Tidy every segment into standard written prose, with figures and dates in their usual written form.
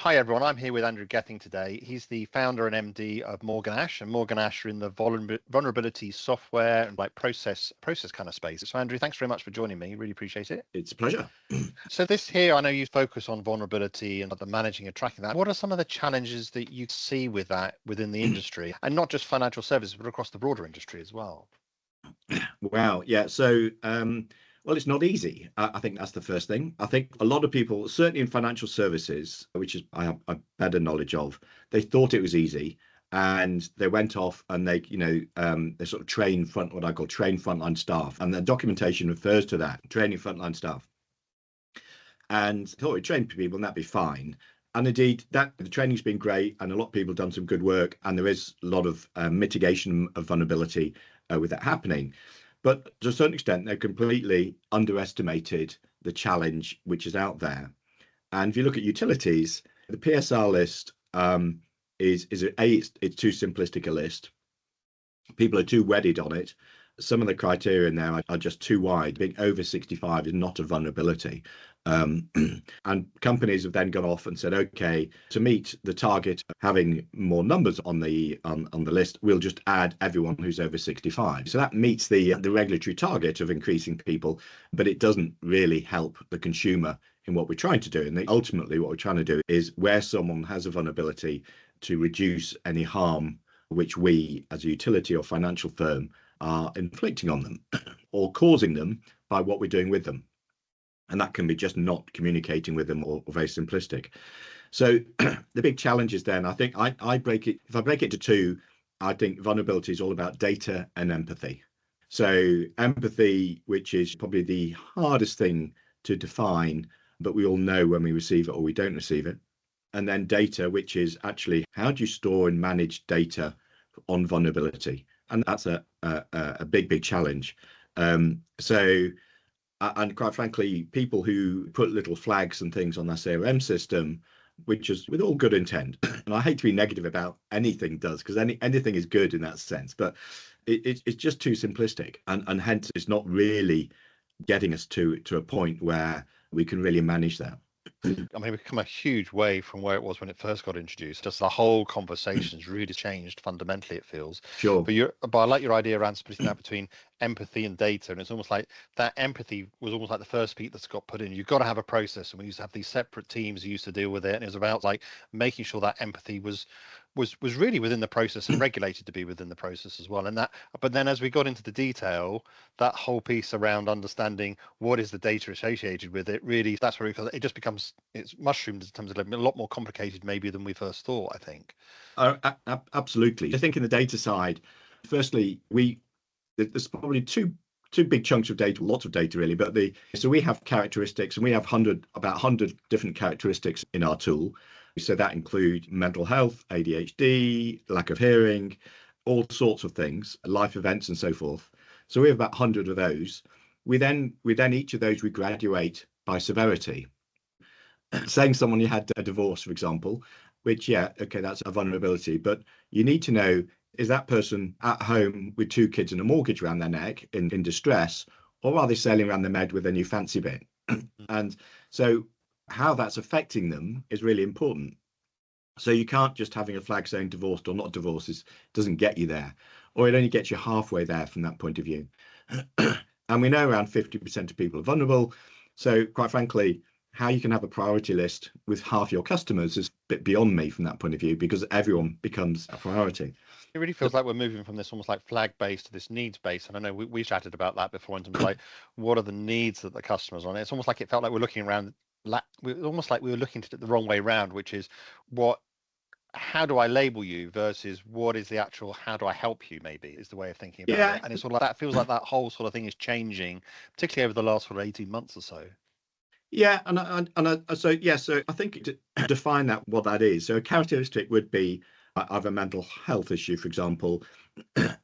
Hi everyone, I'm here with Andrew Gething today. He's the founder and MD of MorganAsh, and MorganAsh are in the vulnerability software and process kind of space. So Andrew, thanks very much for joining me. Really appreciate it. It's a pleasure. So this here, I know you focus on vulnerability and the managing and tracking that. What are some of the challenges that you see with that within the industry, and not just financial services, but across the broader industry as well? Wow. Yeah. So, well, it's not easy. I think that's the first thing. I think a lot of people, certainly in financial services, which is I have a better knowledge of, they thought it was easy, and they went off and they sort of what I call train frontline staff, and the documentation refers to that, training frontline staff. And thought we trained people and that'd be fine. And indeed, that the training's been great, and a lot of people have done some good work, and there is a lot of mitigation of vulnerability with that happening. But to a certain extent, they've completely underestimated the challenge which is out there. And if you look at utilities, the PSR list it's too simplistic a list. People are too wedded on it. Some of the criteria in there are just too wide. Being over 65 is not a vulnerability. And companies have then gone off and said, okay, to meet the target of having more numbers on the list, we'll just add everyone who's over 65. So that meets the regulatory target of increasing people, but it doesn't really help the consumer in what we're trying to do. And ultimately, what we're trying to do is where someone has a vulnerability, to reduce any harm which we, as a utility or financial firm, are inflicting on them or causing them by what we're doing with them. And that can be just not communicating with them or very simplistic. So the big challenge is then, I think if I break it into two, I think vulnerability is all about data and empathy. So empathy, which is probably the hardest thing to define, but we all know when we receive it or we don't receive it. And then data, which is actually how do you store and manage data on vulnerability? And that's a big challenge. And quite frankly, people who put little flags and things on their CRM system, which is with all good intent, and I hate to be negative about anything does, because anything is good in that sense, but it's just too simplistic, and hence it's not really getting us to a point where we can really manage that. I mean, we've come a huge way from where it was when it first got introduced. Just the whole conversation's really changed fundamentally, it feels. Sure. But I like your idea around splitting that between empathy and data. And it's almost like that empathy was almost like the first piece that's got put in. You've got to have a process. And we used to have these separate teams who used to deal with it. And it was about like making sure that empathy was really within the process and regulated to be within the process as well. But then as we got into the detail, that whole piece around understanding what is the data associated with it, really, that's where it just becomes, it's mushroomed in terms of a lot more complicated maybe than we first thought, I think. Absolutely. I think in the data side, firstly, there's probably two big chunks of data, lots of data really, but so we have characteristics, and we have about 100 different characteristics in our tool. So that include mental health, ADHD, lack of hearing, all sorts of things, life events and so forth. So we have about 100 of those. We then each of those we graduate by severity. Saying someone you had a divorce, for example, which, yeah, okay, that's a vulnerability, but you need to know, is that person at home with 2 kids and a mortgage around their neck in distress, or are they sailing around the Med with a new fancy bit? And so how that's affecting them is really important. So you can't just having a flag saying divorced or not divorced doesn't get you there, or it only gets you halfway there from that point of view. And we know around 50% of people are vulnerable. So quite frankly, how you can have a priority list with half your customers is a bit beyond me from that point of view, because everyone becomes a priority. It really feels like we're moving from this almost like flag based to this needs based. And I know we chatted about that before in terms of like, what are the needs that the customers on? It's almost like it felt like we're looking around, almost like we were looking at it the wrong way around, which is how do I label you versus what is the actual, how do I help you, maybe is the way of thinking about it. And it's sort of like that feels like that whole sort of thing is changing, particularly over the last sort of 18 months or so. Yeah, so I think to define that, what that is. So a characteristic would be I have a mental health issue, for example.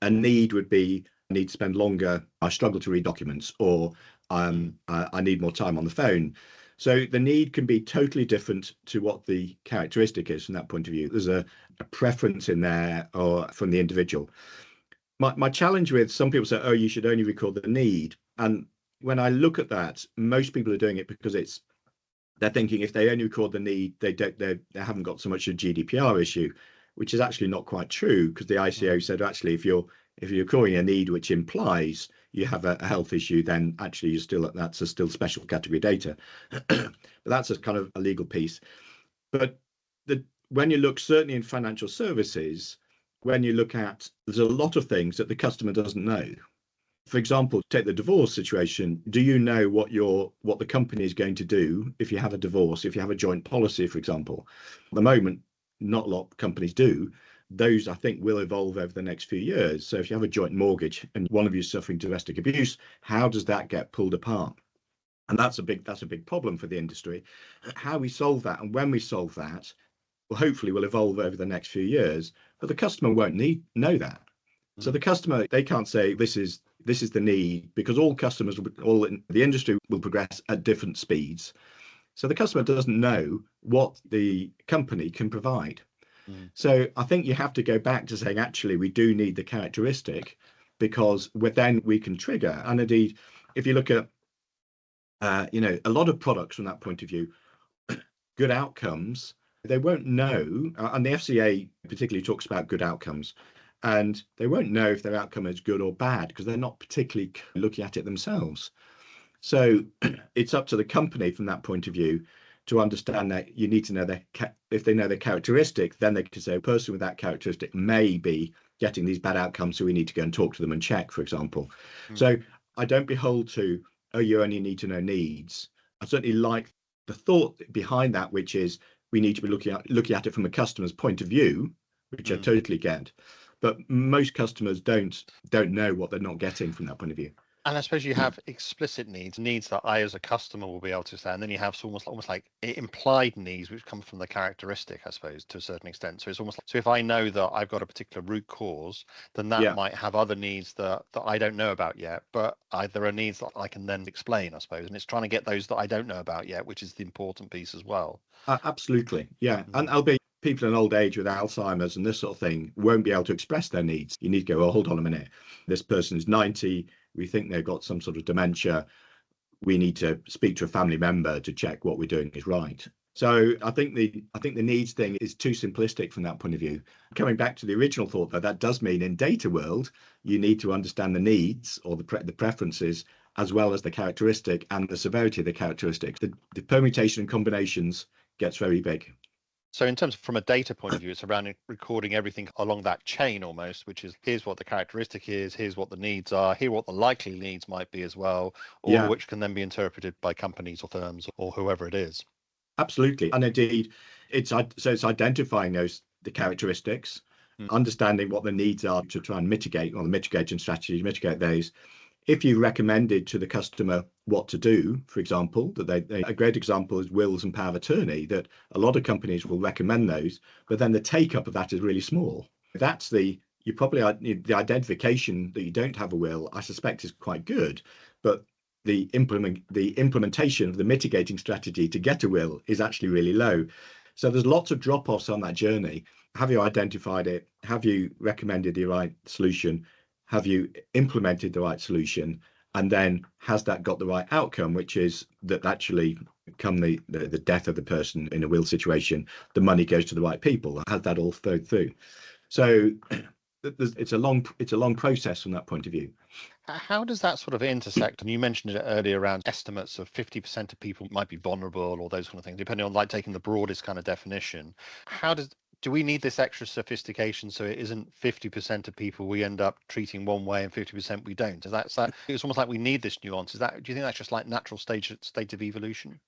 A need would be I need to spend longer, I struggle to read documents, or I need more time on the phone. So the need can be totally different to what the characteristic is from that point of view. There's a preference in there or from the individual. My challenge with some people say, oh, you should only record the need. And when I look at that, most people are doing it because it's they're thinking if they only record the need, they haven't got so much a GDPR issue, which is actually not quite true, because the ICO said actually if you're recording a need which implies you have a health issue, then actually that's still special category data. But that's a kind of a legal piece. But when you look certainly in financial services, when you look at, there's a lot of things that the customer doesn't know. For example, take the divorce situation. Do you know what the company is going to do if you have a divorce, if you have a joint policy, for example? At the moment, not a lot of companies do. Those, I think, will evolve over the next few years. So if you have a joint mortgage and one of you is suffering domestic abuse, how does that get pulled apart? And that's a big problem for the industry. How we solve that, and when we solve that, will hopefully will evolve over the next few years. But the customer won't know that. So the customer, they can't say this is the need, because all customers, all in the industry will progress at different speeds. So the customer doesn't know what the company can provide. So I think you have to go back to saying, actually, we do need the characteristic, because then we can trigger. And indeed, if you look at, a lot of products from that point of view, good outcomes, they won't know. And the FCA particularly talks about good outcomes. And they won't know if their outcome is good or bad, because they're not particularly looking at it themselves. So it's up to the company from that point of view to understand that you need to know if they know their characteristic, then they can say a person with that characteristic may be getting these bad outcomes, so we need to go and talk to them and check, for example. So I don't behold to, oh, you only need to know needs. I certainly like the thought behind that, which is we need to be looking at it from a customer's point of view, which I totally get. But most customers don't know what they're not getting from that point of view. And I suppose you have explicit needs that I as a customer will be able to say, and then you have almost like implied needs, which come from the characteristic, I suppose, to a certain extent. So it's almost like, so if I know that I've got a particular root cause, then that might have other needs that I don't know about yet, but there are needs that I can then explain, I suppose. And it's trying to get those that I don't know about yet, which is the important piece as well. Absolutely, yeah. And I'll be people in old age with Alzheimer's and this sort of thing won't be able to express their needs. You need to go, oh, hold on a minute. This person is 90. We think they've got some sort of dementia. We need to speak to a family member to check what we're doing is right. So I think the needs thing is too simplistic from that point of view. Coming back to the original thought, though, that does mean in data world, you need to understand the needs or the preferences, as well as the characteristic and the severity of the characteristic. The permutation and combinations gets very big. So in terms of from a data point of view, it's around recording everything along that chain almost, which is here's what the characteristic is, here's what the needs are, here what the likely needs might be as well, all of which can then be interpreted by companies or firms or whoever it is. Absolutely. And indeed, it's identifying the characteristics, understanding what the needs are to try and mitigate, or the mitigation strategy to mitigate those. If you recommended to the customer what to do, for example, a great example is wills and power of attorney, that a lot of companies will recommend those, but then the take up of that is really small. That's the identification that you don't have a will, I suspect, is quite good, but the implementation of the mitigating strategy to get a will is actually really low. So there's lots of drop-offs on that journey. Have you identified it? Have you recommended the right solution? Have you implemented the right solution? And then has that got the right outcome, which is that actually come the death of the person in a will situation, the money goes to the right people? Has that all flowed through? So it's a long process from that point of view. How does that sort of intersect? And you mentioned it earlier around estimates of 50% of people might be vulnerable or those kind of things, depending on like taking the broadest kind of definition. Do we need this extra sophistication so it isn't 50% of people we end up treating one way and 50% we don't? It's almost like we need this nuance. Do you think that's just like natural state of evolution?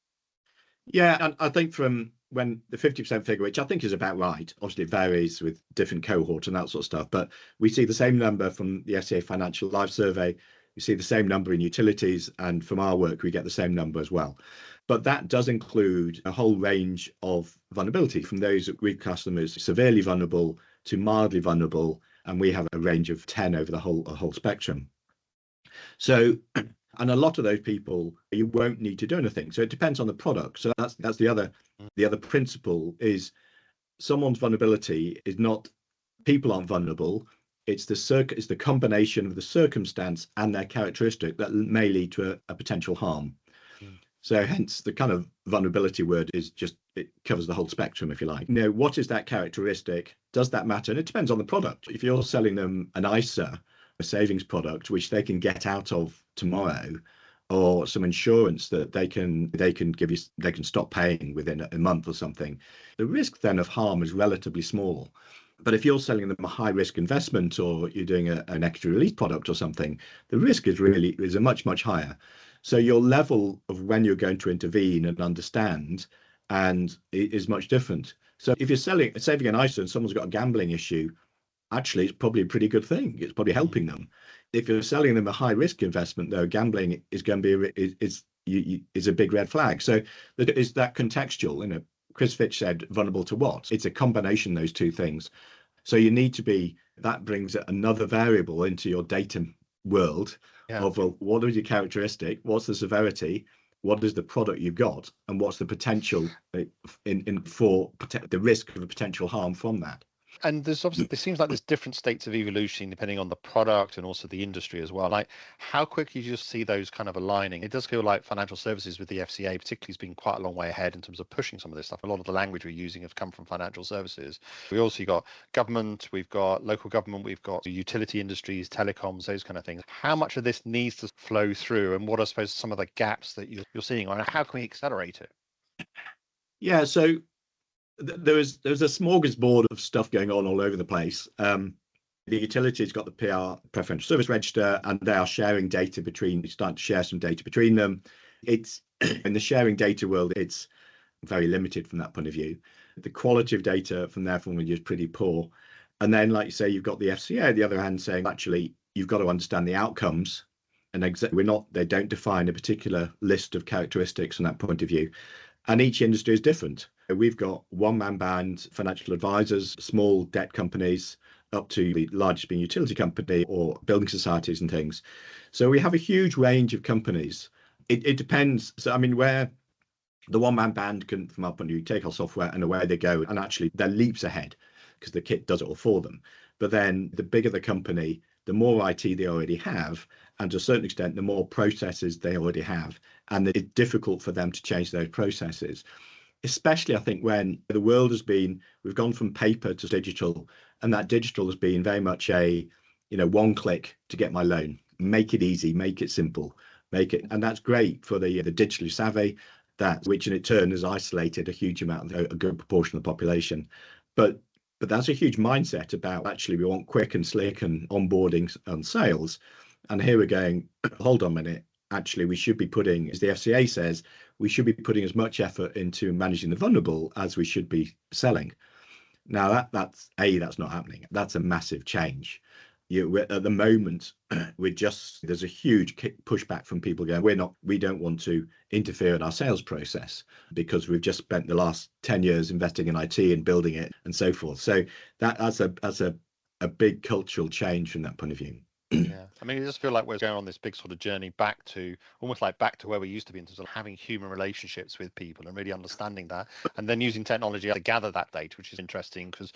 Yeah, and I think from when the 50% figure, which I think is about right, obviously it varies with different cohort and that sort of stuff, but we see the same number from the FCA Financial Life Survey. We see the same number in utilities, and from our work, we get the same number as well. But that does include a whole range of vulnerability, from those with customers severely vulnerable to mildly vulnerable, and we have a range of 10 over the whole spectrum. So, and a lot of those people, you won't need to do anything. So it depends on the product. So that's the other principle, is someone's vulnerability is not, people aren't vulnerable. It's the combination of the circumstance and their characteristic that may lead to a potential harm. So hence the kind of vulnerability word is just, it covers the whole spectrum, if you like. What is that characteristic? Does that matter? And it depends on the product. If you're selling them an ISA, a savings product, which they can get out of tomorrow, or some insurance that they can give you, they can stop paying within a month or something, the risk then of harm is relatively small. But if you're selling them a high risk investment, or you're doing an equity release product or something, the risk is a much higher. So your level of when you're going to intervene and understand and is much different. So if you're saving an ISA and someone's got a gambling issue, actually it's probably a pretty good thing. It's probably helping them. If you're selling them a high risk investment, though, gambling is going to be is a big red flag. So is that contextual? Chris Fitch said vulnerable to what? It's a combination of those two things. So you need to be, that brings another variable into your data world of, well, what is your characteristic? What's the severity? What is the product you've got? And what's the potential for the risk of a potential harm from that? And there's obviously, there seems like there's different states of evolution depending on the product and also the industry as well. Like, how quickly do you just see those kind of aligning? It does feel like financial services with the FCA particularly has been quite a long way ahead in terms of pushing some of this stuff. A lot of the language we're using have come from financial services. We also got government, we've got local government, we've got utility industries, telecoms, those kind of things. How much of this needs to flow through, and what are, I suppose, some of the gaps that you're seeing, and how can we accelerate it? Yeah, so there's a smorgasbord of stuff going on all over the place. The utilities got the PR preferential service register, and they are sharing data starting to share some data between them. It's in the sharing data world, it's very limited from that point of view. The quality of data from their point of view is pretty poor. And then, like you say, you've got the FCA on the other hand saying, actually, you've got to understand the outcomes. And they don't define a particular list of characteristics from that point of view. And each industry is different. We've got one-man band financial advisors, small debt companies, up to the largest being utility company or building societies and things. So we have a huge range of companies. It depends. So, I mean, where the one-man band can, from up and you take our software and away they go, and actually they're leaps ahead because the kit does it all for them. But then the bigger the company, the more IT they already have, and to a certain extent, the more processes they already have. And it's difficult for them to change those processes, especially I think when the world we've gone from paper to digital, and that digital has been very much one click to get my loan, make it easy, make it simple, and that's great for the digitally savvy, which in turn has isolated a huge amount, a good proportion of the population. But that's a huge mindset about actually we want quick and slick and onboarding and sales. And here we're going, hold on a minute, actually we should be putting, as the FCA says, we should be putting as much effort into managing the vulnerable as we should be selling. Now that's not happening. That's a massive change. At the moment, there's a huge pushback from people going, we don't want to interfere in our sales process because we've just spent the last 10 years investing in IT and building it and so forth. So that's a big cultural change from that point of view. Yeah, I mean, it just feel like we're going on this big sort of journey back to where we used to be in terms of having human relationships with people and really understanding that, and then using technology to gather that data, which is interesting because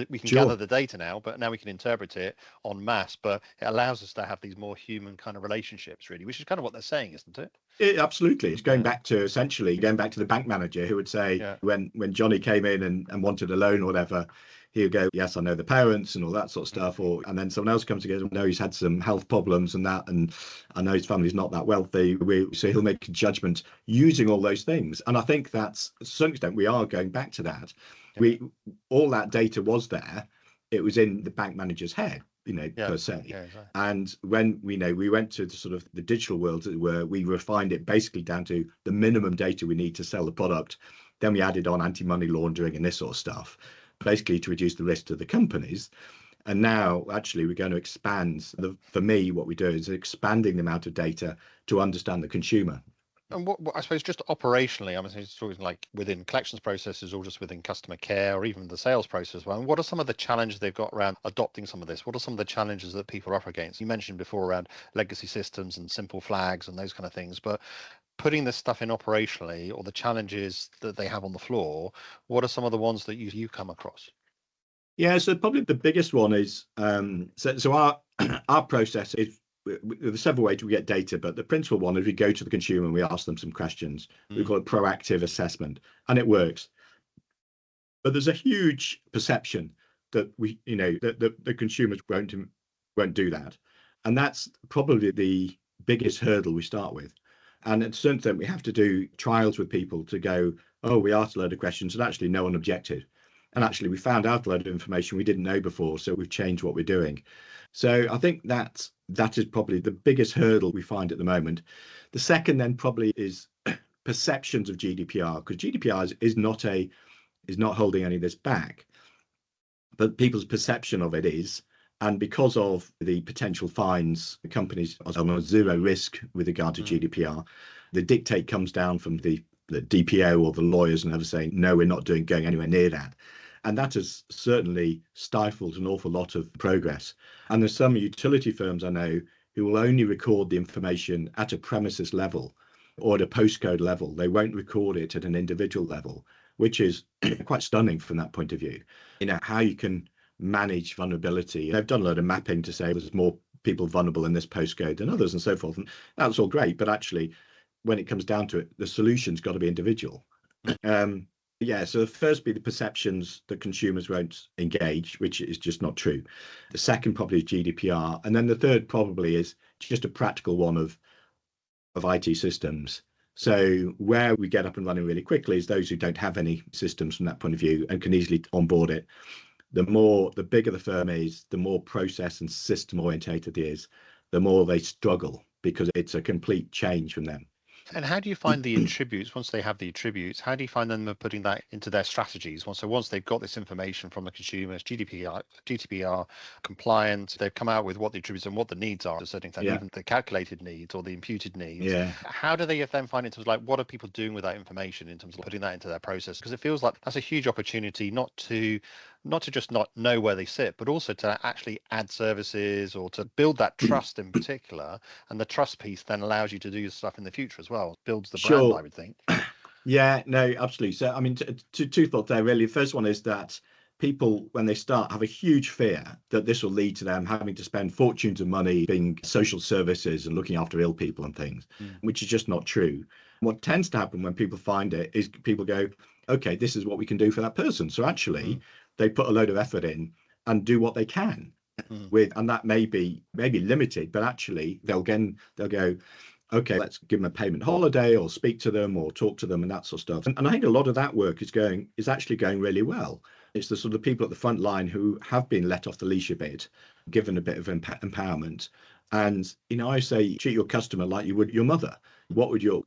we can gather the data now, but now we can interpret it en masse. But it allows us to have these more human kind of relationships, really, which is kind of what they're saying, isn't it? Absolutely. It's going back to the bank manager who would say when Johnny came in and wanted a loan or whatever, he would go, yes, I know the parents and all that sort of stuff. And then someone else comes together and know he's had some health problems and that, and I know his family's not that wealthy. So he'll make a judgment using all those things. And I think that's, to some extent, we are going back to that. All that data was there. It was in the bank manager's head, per se. Yeah, exactly. And when we went to the sort of the digital world where we refined it basically down to the minimum data we need to sell the product, then we added on anti-money laundering and this sort of stuff, basically to reduce the risk to the companies. And now actually we're going to expand. For me, what we do is expanding the amount of data to understand the consumer. And what I suppose just operationally, I mean, it's talking like within collections processes or just within customer care or even the sales process. Well, what are some of the challenges they've got around adopting some of this? What are some of the challenges that people are up against? You mentioned before around legacy systems and simple flags and those kind of things, but putting this stuff in operationally, or the challenges that they have on the floor, what are some of the ones that you come across? Yeah, so probably the biggest one is so our process is there's several ways we get data, but the principal one is we go to the consumer and we ask them some questions. We call it proactive assessment, and it works. But there's a huge perception that that the consumers won't do that, and that's probably the biggest hurdle we start with. And at a certain extent, we have to do trials with people to go, oh, we asked a load of questions and actually no one objected. And actually we found out a load of information we didn't know before, so we've changed what we're doing. So I think that is probably the biggest hurdle we find at the moment. The second then probably is perceptions of GDPR, because GDPR is not holding any of this back, but people's perception of it is. And because of the potential fines, the companies are on zero risk with regard to GDPR. The dictate comes down from the DPO or the lawyers and ever saying, no, we're not going anywhere near that. And that has certainly stifled an awful lot of progress. And there's some utility firms I know who will only record the information at a premises level or at a postcode level. They won't record it at an individual level, which is quite stunning from that point of view. How you can manage vulnerability. They've done a lot of mapping to say there's more people vulnerable in this postcode than others and so forth. And that's all great. But actually, when it comes down to it, the solution's got to be individual. So the first be the perceptions that consumers won't engage, which is just not true. The second probably is GDPR. And then the third probably is just a practical one of IT systems. So where we get up and running really quickly is those who don't have any systems from that point of view and can easily onboard it. The bigger the firm is, the more process and system orientated it is, the more they struggle because it's a complete change from them. And how do you find the attributes, once they have the attributes, how do you find them putting that into their strategies? Once they've got this information from the consumers, GDPR compliant, they've come out with what the attributes and what the needs are to a certain extent, even the calculated needs or the imputed needs. How do they then find it in terms of like, what are people doing with that information in terms of putting that into their process? Because it feels like that's a huge opportunity not to just not know where they sit, but also to actually add services or to build that trust in particular. And the trust piece then allows you to do stuff in the future as well. Builds the brand, I would think. Yeah, no, absolutely. So, I mean, two thoughts there, really. The first one is that people, when they start, have a huge fear that this will lead to them having to spend fortunes of money being social services and looking after ill people and things, which is just not true. What tends to happen when people find it is people go, okay, this is what we can do for that person. So actually, they put a load of effort in and do what they can with, and that may be limited, but actually they'll go, okay, let's give them a payment holiday or speak to them or talk to them and that sort of stuff. And I think a lot of that work is actually going really well. It's the sort of people at the front line who have been let off the leash a bit, given a bit of empowerment. And I say, treat your customer like you would your mother. What your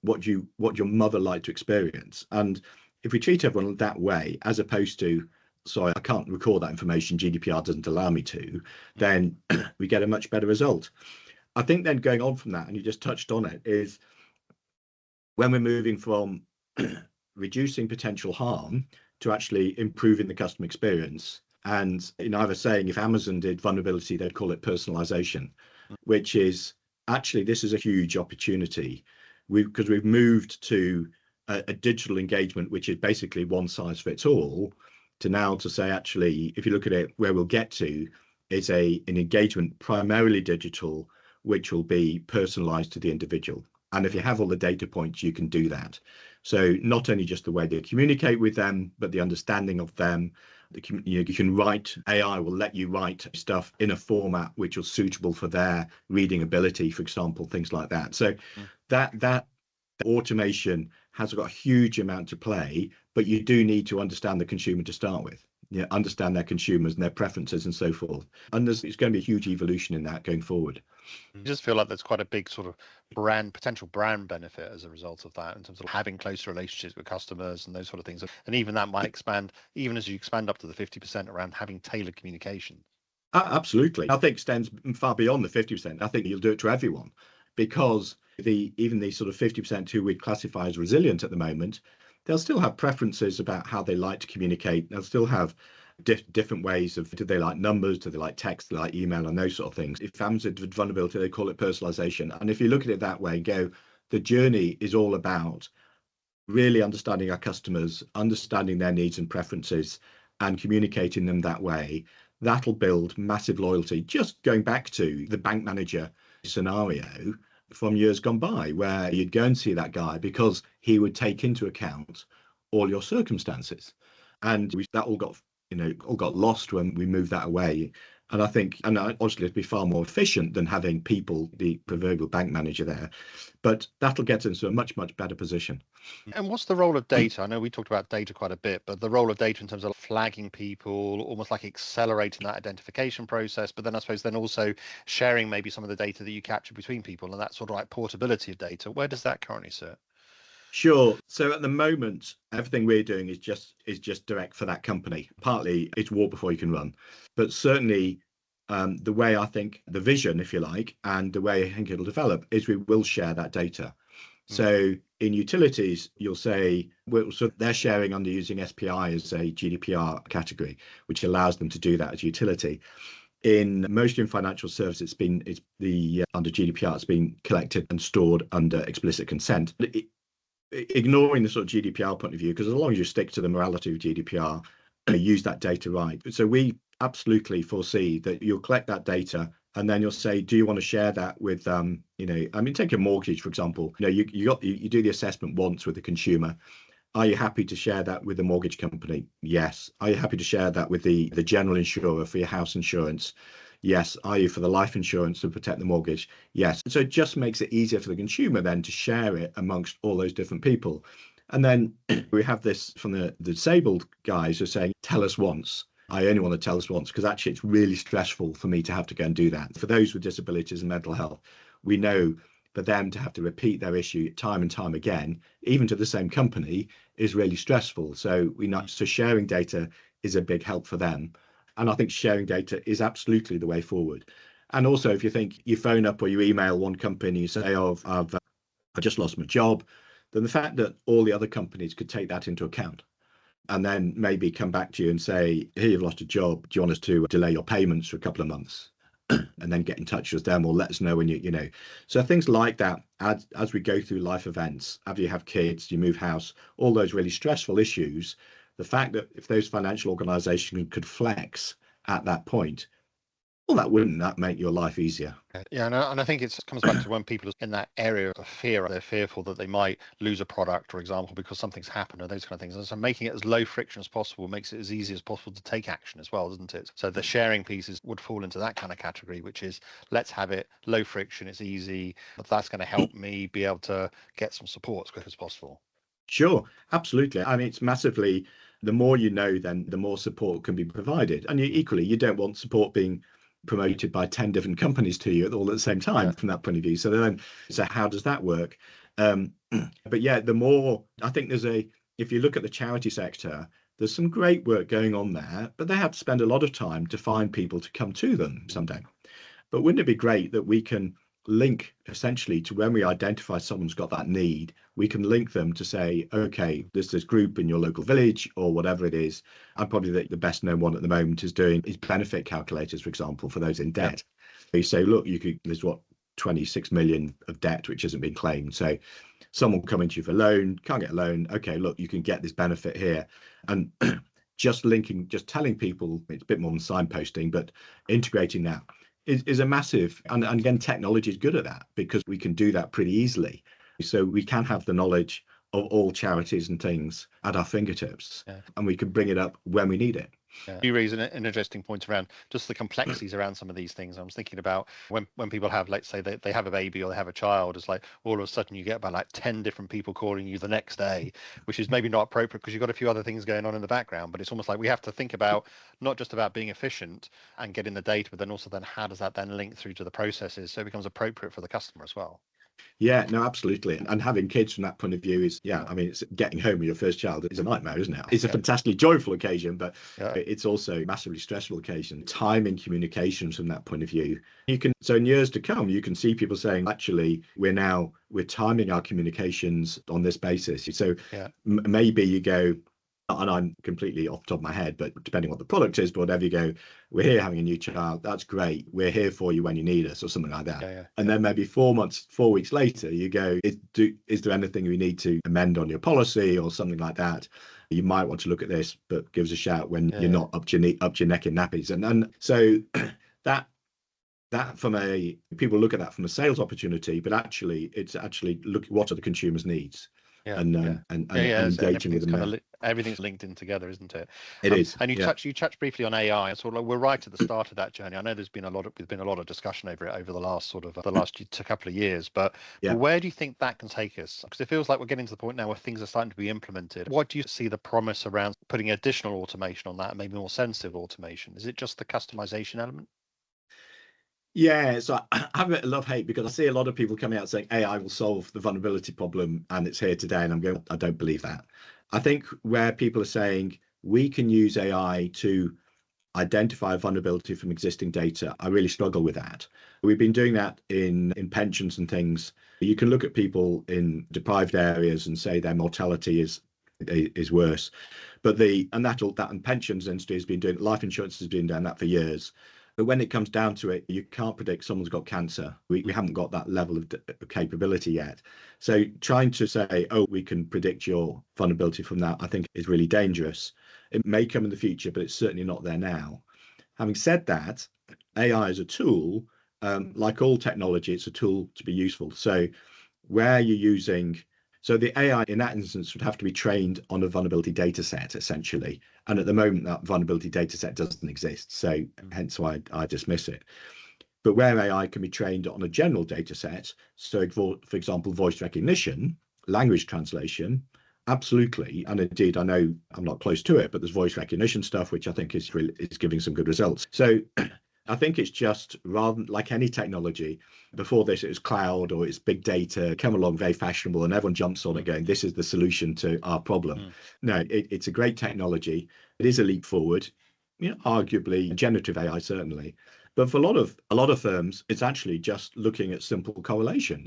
mother like to experience? And if we treat everyone that way, as opposed to, sorry, I can't record that information, GDPR doesn't allow me to, then we get a much better result. I think then going on from that, and you just touched on it, is when we're moving from reducing potential harm to actually improving the customer experience. And I was saying, if Amazon did vulnerability, they'd call it personalization, which is actually, this is a huge opportunity because we've moved to a digital engagement, which is basically one size fits all, to now to say, actually, if you look at it, where we'll get to is an engagement primarily digital, which will be personalized to the individual. And if you have all the data points, you can do that. So not only just the way they communicate with them, but the understanding of them. You can write, AI will let you write stuff in a format which is suitable for their reading ability, for example, things like that. So that automation has got a huge amount to play, but you do need to understand the consumer to start with. Understand their consumers and their preferences and so forth. And it's going to be a huge evolution in that going forward. I just feel like there's quite a big sort of potential brand benefit as a result of that in terms of having closer relationships with customers and those sort of things. And even that might expand, even as you expand up to the 50% around having tailored communication. Absolutely. I think extends far beyond the 50%. I think you'll do it to everyone, because even the sort of 50% who we'd classify as resilient at the moment, they'll still have preferences about how they like to communicate. They'll still have different ways of, do they like numbers, do they like text, do they like email, and those sort of things. If Amazon did vulnerability, they call it personalization. And if you look at it that way and go, the journey is all about really understanding our customers, understanding their needs and preferences, and communicating them that way. That'll build massive loyalty. Just going back to the bank manager scenario from years gone by, where you'd go and see that guy because he would take into account all your circumstances. And that all got, all got lost when we moved that away. And I think, and obviously it'd be far more efficient than having people, the proverbial bank manager there, but that'll get into a much, much better position. And what's the role of data? I know we talked about data quite a bit, but the role of data in terms of flagging people, almost like accelerating that identification process, but then I suppose then also sharing maybe some of the data that you capture between people and that sort of like portability of data. Where does that currently sit? Sure. So at the moment, everything we're doing is just direct for that company. Partly it's walk before you can run, but certainly the way I think the vision, if you like, and the way I think it'll develop is we will share that data. So in utilities, you'll say, so they're sharing under using SPI as a GDPR category, which allows them to do that as utility. Mostly in financial services, it's under GDPR, it's been collected and stored under explicit consent. Ignoring the sort of GDPR point of view, because as long as you stick to the morality of GDPR, use that data right. So we absolutely foresee that you'll collect that data and then you'll say, do you want to share that with, take a mortgage, for example. You do the assessment once with the consumer. Are you happy to share that with the mortgage company? Yes. Are you happy to share that with the general insurer for your house insurance? Yes. Are you for the life insurance to protect the mortgage? Yes. So it just makes it easier for the consumer then to share it amongst all those different people. And then we have this from the disabled guys who are saying, tell us once. I only want to tell us once because actually it's really stressful for me to have to go and do that. For those with disabilities and mental health, we know for them to have to repeat their issue time and time again, even to the same company, is really stressful. So so sharing data is a big help for them. And I think sharing data is absolutely the way forward. And also, if you think you phone up or you email one company, you say, oh, I just lost my job, then the fact that all the other companies could take that into account and then maybe come back to you and say, here, you've lost a job. Do you want us to delay your payments for a couple of months? And then get in touch with them or let us know when so things like that as we go through life events, after you have kids, you move house, all those really stressful issues, the fact that if those financial organizations could flex at that point, well, wouldn't that make your life easier? Yeah, and I think it comes back to when people are in that area of fear, they're fearful that they might lose a product, for example, because something's happened or those kind of things. And so making it as low friction as possible makes it as easy as possible to take action as well, doesn't it? So the sharing pieces would fall into that kind of category, which is let's have it low friction, it's easy, but that's going to help me be able to get some support as quick as possible. Sure, absolutely. I mean, it's massively, the more you know, then the more support can be provided. And equally, you don't want support being promoted by 10 different companies to you all at the same time from that point of view. So how does that work? But yeah, the more, I think if you look at the charity sector, there's some great work going on there, but they have to spend a lot of time to find people to come to them someday. But wouldn't it be great that we can link essentially to when we identify someone's got that need, we can link them to say, okay, there's this group in your local village or whatever it is. And probably the best known one at the moment is benefit calculators, for example, for those in debt. You say, look, there's 26 million of debt which hasn't been claimed. So someone coming to you for a loan, can't get a loan. Okay, look, you can get this benefit here. And just telling people, it's a bit more than signposting, but integrating that is a massive, and again, technology is good at that because we can do that pretty easily. So we can have the knowledge of all charities and things at our fingertips, and we can bring it up when we need it. You raise an interesting point around just the complexities around some of these things. I was thinking about when people have, let's say they have a baby or they have a child, it's like all of a sudden you get about like 10 different people calling you the next day, which is maybe not appropriate because you've got a few other things going on in the background, but it's almost like we have to think about not just about being efficient and getting the data, but then also then how does that then link through to the processes so it becomes appropriate for the customer as well. Yeah, no, absolutely. And having kids from that point of view is, I mean, it's getting home with your first child is a nightmare, isn't it? It's a fantastically joyful occasion, but it's also a massively stressful occasion. Timing communications from that point of view. So in years to come, you can see people saying, actually, we're timing our communications on this basis. So maybe you go, and I'm completely off the top of my head, but depending on what the product is, but whatever you go, we're here having a new child, that's great, we're here for you when you need us, or something like that. And then maybe 4 weeks later, you go, is there anything we need to amend on your policy or something like that? You might want to look at this, but give us a shout when you're not up to your neck in nappies. And so that that people look at that from a sales opportunity, but actually it's actually look what are the consumers' needs, Yeah, and yeah, and and engaging with everything's them kind there. of everything's linked in together, isn't it? It is, And yeah. you touched briefly on AI. Sort of like we're right at the start of that journey. I know there's been a lot of discussion over it over the last couple of years. But Yeah. where do you think that can take us? Because it feels like we're getting to the point now where things are starting to be implemented. What do you see the promise around putting additional automation on that, and maybe more sensitive automation? Is it just the customization element? Yeah, so I have a love-hate, because I see a lot of people coming out saying AI will solve the vulnerability problem and it's here today, and I'm going, I don't believe that. I think where people are saying we can use AI to identify a vulnerability from existing data, I really struggle with that. We've been doing that in pensions and things. You can look at people in deprived areas and say their mortality is worse, but that and pensions industry has been doing, life insurance has been doing that for years. But when it comes down to it, you can't predict someone's got cancer. We haven't got that level of capability yet. So trying to say, oh, we can predict your vulnerability from that, I think is really dangerous. It may come in the future, but it's certainly not there now. Having said that, AI is a tool. Like all technology, it's a tool to be useful. So where you're using, so the AI in that instance would have to be trained on a vulnerability data set, essentially. And at the moment, that vulnerability data set doesn't exist. So hence why I dismiss it. But where AI can be trained on a general data set, so for example, voice recognition, language translation, absolutely. And indeed, I know I'm not close to it, but there's voice recognition stuff, which I think is giving some good results. So I think it's just, rather like any technology, before this it was cloud or it's big data, come along very fashionable, and everyone jumps on it going, this is the solution to our problem. No, it's a great technology. It is a leap forward, arguably generative AI certainly. But for a lot of firms, it's actually just looking at simple correlation,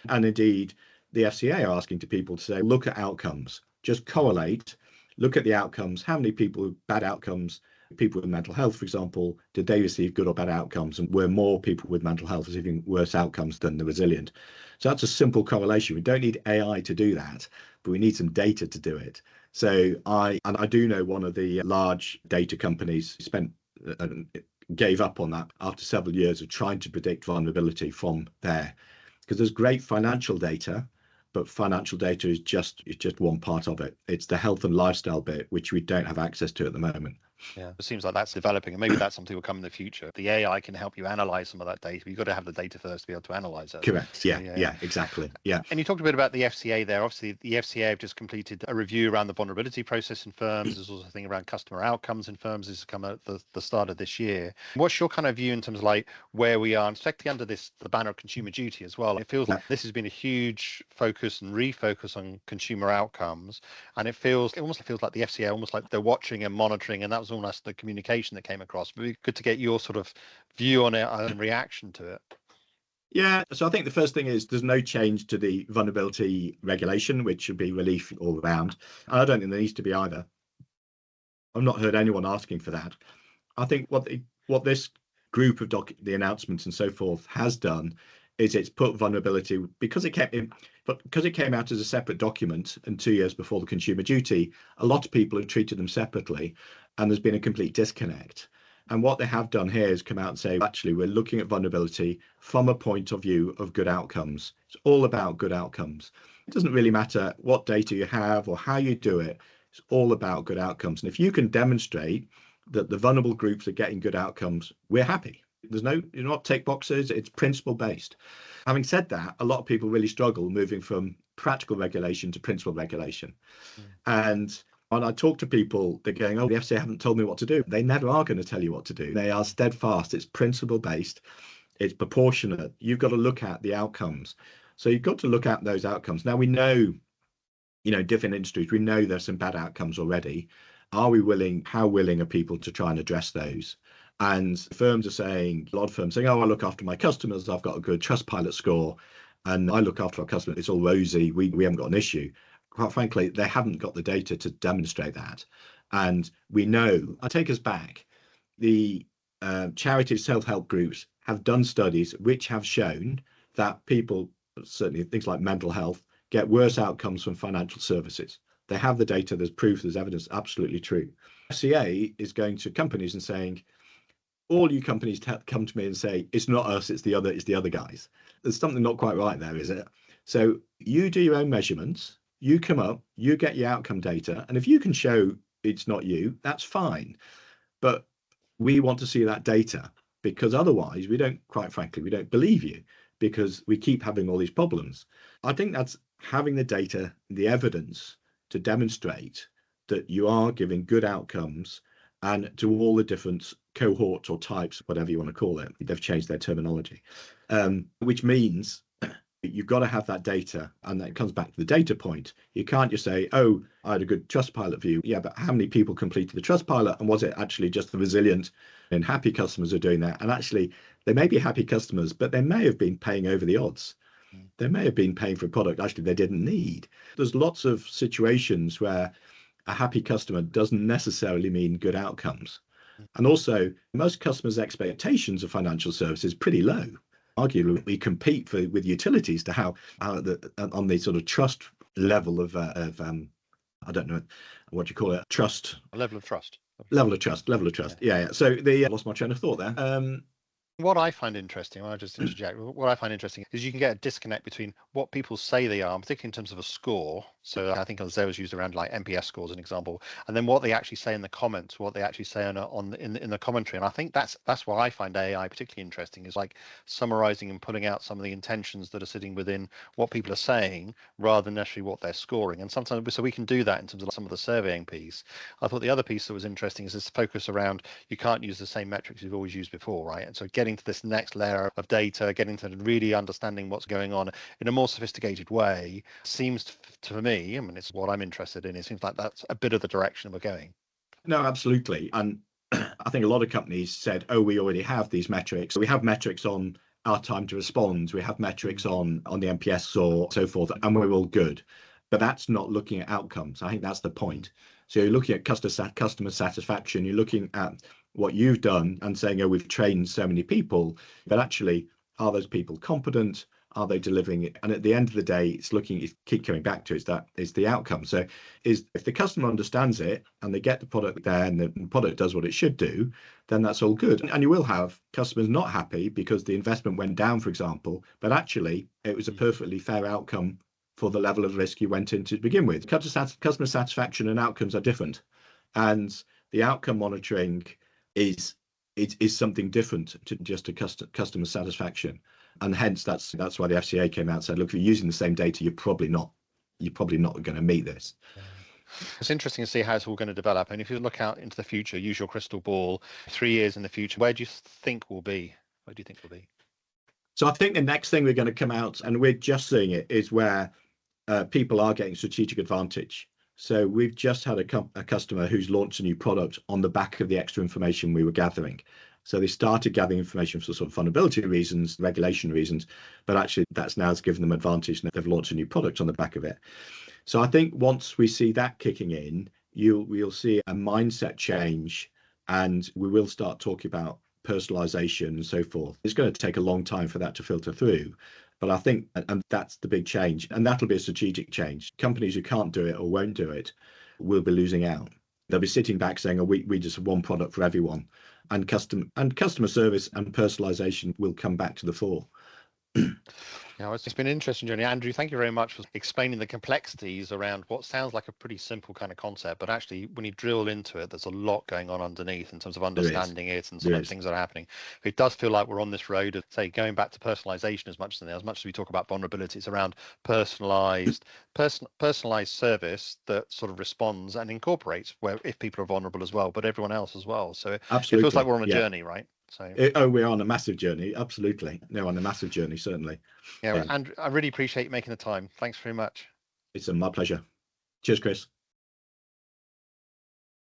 and indeed the FCA are asking to people to say, look at outcomes, just correlate, look at the outcomes, how many people with bad outcomes, people with mental health, for example, did they receive good or bad outcomes? And were more people with mental health receiving worse outcomes than the resilient? So that's a simple correlation. We don't need AI to do that, but we need some data to do it. So I do know one of the large data companies gave up on that after several years of trying to predict vulnerability from there, because there's great financial data, but financial data is just one part of it. It's the health and lifestyle bit, which we don't have access to at the moment. Yeah, it seems like that's developing, and maybe that's something will come in the future. The AI can help you analyze some of that data, but you've got to have the data first to be able to analyze it. Correct. Yeah, exactly. Yeah. And you talked a bit about the FCA there. Obviously, the FCA have just completed a review around the vulnerability process in firms. There's also a thing around customer outcomes in firms. This has come at the start of this year. What's your kind of view in terms of like where we are, and especially under the banner of consumer duty as well? It feels like this has been a huge focus and refocus on consumer outcomes, and it almost feels like the FCA, almost like they're watching and monitoring, and that was almost the communication that came across. But it'd be good to get your sort of view on it and reaction to it. Yeah, so I think the first thing is there's no change to the vulnerability regulation, which should be relief all around. And I don't think there needs to be either. I've not heard anyone asking for that. I think what this group of the announcements and so forth has done is it's put vulnerability, because it came out as a separate document and 2 years before the consumer duty, a lot of people have treated them separately, and there's been a complete disconnect. And what they have done here is come out and say, actually, we're looking at vulnerability from a point of view of good outcomes. It's all about good outcomes. It doesn't really matter what data you have or how you do it. It's all about good outcomes. And if you can demonstrate that the vulnerable groups are getting good outcomes, we're happy. You're not tick boxes, it's principle based. Having said that, a lot of people really struggle moving from practical regulation to principle regulation. And when I talk to people, they're going, oh, the FCA haven't told me what to do. They never are going to tell you what to do. They are steadfast. It's principle based. It's proportionate. You've got to look at the outcomes. So you've got to look at those outcomes. Now we know, different industries, we know there's some bad outcomes already. How willing are people to try and address those? And firms are saying, a lot of firms saying, oh, I look after my customers. I've got a good Trustpilot score. And I look after our customers. It's all rosy. We haven't got an issue. Quite frankly, they haven't got the data to demonstrate that. And we know, I take us back, the charity self-help groups have done studies which have shown that people, certainly things like mental health, get worse outcomes from financial services. They have the data, there's proof, there's evidence, absolutely true. FCA is going to companies and saying, all you companies come to me and say, it's not us, it's the other guys. There's something not quite right there, is it? So you do your own measurements, you come up, you get your outcome data, and if you can show it's not you, that's fine. But we want to see that data, because otherwise quite frankly, we don't believe you, because we keep having all these problems. I think that's having the data, the evidence to demonstrate that you are giving good outcomes, and to all the different cohorts or types, whatever you want to call it. They've changed their terminology, which means you've got to have that data, and that comes back to the data point. You can't just say, oh, I had a good Trustpilot view. Yeah, but how many people completed the Trustpilot, and was it actually just the resilient and happy customers are doing that? And actually, they may be happy customers, but they may have been paying over the odds. They may have been paying for a product actually they didn't need. There's lots of situations where a happy customer doesn't necessarily mean good outcomes. And also, most customers' expectations of financial services pretty low. Arguably, we compete with utilities to how on the sort of trust level of I don't know what you call it, trust. Level of trust. Yeah. So I lost my train of thought there. What I find interesting, I'll just interject, what I find interesting is you can get a disconnect between what people say they are, particularly in terms of a score. So I think there was used around like NPS scores, an example, and then what they actually say in the comments, what they actually say in the commentary. And I think that's why I find AI particularly interesting, is like summarizing and pulling out some of the intentions that are sitting within what people are saying, rather than necessarily what they're scoring. And sometimes, so we can do that in terms of some of the surveying piece. I thought the other piece that was interesting is this focus around, you can't use the same metrics you've always used before, right? And so getting to this next layer of data, getting to really understanding what's going on in a more sophisticated way seems to me, I mean, it's what I'm interested in. It seems like that's a bit of the direction we're going. No, absolutely. And I think a lot of companies said, oh, we already have these metrics. We have metrics on our time to respond. We have metrics on the NPS or so forth, and we're all good. But that's not looking at outcomes. I think that's the point. So you're looking at customer satisfaction. You're looking at what you've done and saying, oh, we've trained so many people, but actually, are those people competent? Are they delivering it? And at the end of the day, it's keep coming back to is the outcome. So if the customer understands it and they get the product there and the product does what it should do, then that's all good. And you will have customers not happy because the investment went down, for example, but actually it was a perfectly fair outcome for the level of risk you went into to begin with. Customer satisfaction and outcomes are different. And the outcome monitoring is something different to just a customer satisfaction. And hence that's why the FCA came out and said, look, if you're using the same data, you're probably not going to meet this. Yeah. It's interesting to see how it's all going to develop. And if you look out into the future, use your crystal ball, 3 years in the future, where do you think we'll be? Where do you think we'll be? So I think the next thing we're going to come out, and we're just seeing it, is where people are getting strategic advantage. So we've just had a customer who's launched a new product on the back of the extra information we were gathering. So they started gathering information for sort of vulnerability reasons, regulation reasons, but actually that's now given them advantage and they've launched a new product on the back of it. So I think once we see that kicking in, we'll see a mindset change, and we will start talking about personalization and so forth. It's going to take a long time for that to filter through. But I think, and that's the big change, and that'll be a strategic change. Companies who can't do it or won't do it will be losing out. They'll be sitting back saying, oh, we just have one product for everyone. And customer service and personalization will come back to the fore. Yeah, it's been an interesting journey. Andrew, thank you very much for explaining the complexities around what sounds like a pretty simple kind of concept, but actually when you drill into it, there's a lot going on underneath in terms of understanding it and some of the things that are happening. It does feel like we're on this road of, say, going back to personalization as much as we talk about vulnerability, it's around personalized service that sort of responds and incorporates where if people are vulnerable as well, but everyone else as well. So it feels like we're on a journey, right? So we're on a massive journey. Absolutely. No, on a massive journey, certainly. Yeah, Andrew, I really appreciate you making the time. Thanks very much. It's my pleasure. Cheers, Chris.